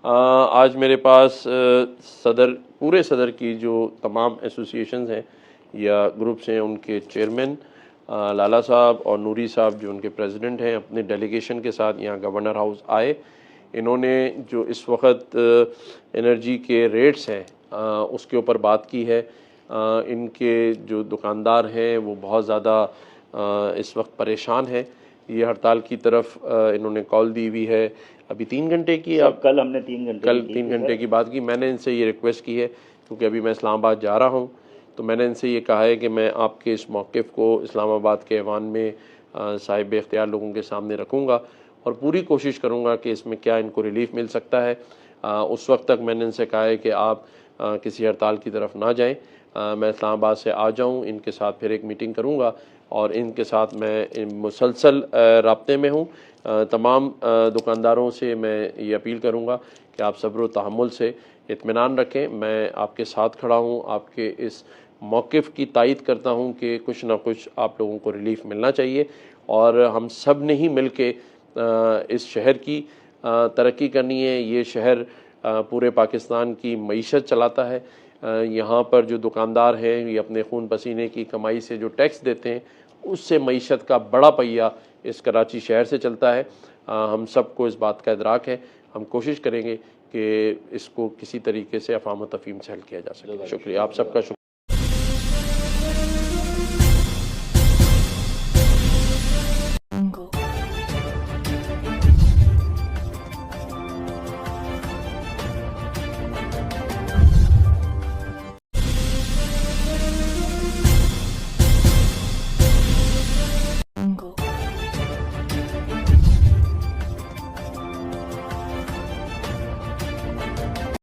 आज मेरे पास पूरे सदर की जो तमाम एसोसिएशंस हैं या ग्रुप्स हैं, उनके चेयरमैन लाला साहब और नूरी साहब जो उनके प्रेसिडेंट हैं, अपने डेलीगेशन के साथ यहाँ गवर्नर हाउस आए। इन्होंने जो इस वक्त एनर्जी के रेट्स हैं उसके ऊपर बात की है। इनके जो दुकानदार हैं वो बहुत ज़्यादा इस वक्त परेशान हैं। ये हड़ताल की तरफ इन्होंने कॉल दी हुई है। अभी 3 घंटे की कल हमने 3 घंटे की बात की। मैंने इनसे ये रिक्वेस्ट की है, क्योंकि अभी मैं इस्लामाबाद जा रहा हूँ, तो मैंने इनसे ये कहा है कि मैं आपके इस मौक़िफ़ को इस्लामाबाद के ऐवान में साहिब इख्तियार लोगों के सामने रखूँगा और पूरी कोशिश करूँगा कि इसमें क्या इनको रिलीफ़ मिल सकता है। उस वक्त तक मैंने इनसे कहा है कि आप किसी हड़ताल की तरफ ना जाएं। मैं इस्लामाबाद से आ जाऊं, इनके साथ फिर एक मीटिंग करूंगा और इनके साथ मैं मुसलसल राब्ते में हूं। तमाम दुकानदारों से मैं ये अपील करूंगा कि आप सब्र व तहम्मुल से इत्मीनान रखें। मैं आपके साथ खड़ा हूं, आपके इस मौक़िफ़ की तायीद करता हूं कि कुछ ना कुछ आप लोगों को रिलीफ़ मिलना चाहिए और हम सब ने ही मिल के इस शहर की तरक्की करनी है। ये शहर पूरे पाकिस्तान की मईशत चलाता है। यहाँ पर जो दुकानदार हैं ये अपने खून पसीने की कमाई से जो टैक्स देते हैं, उससे मईशत का बड़ा पहिया इस कराची शहर से चलता है। हम सबको इस बात का इदराक है। हम कोशिश करेंगे कि इसको किसी तरीके से अफ़ाम व तफ़हीम से हल किया जा सके। शुक्रिया, आप सबका शुक्रिया।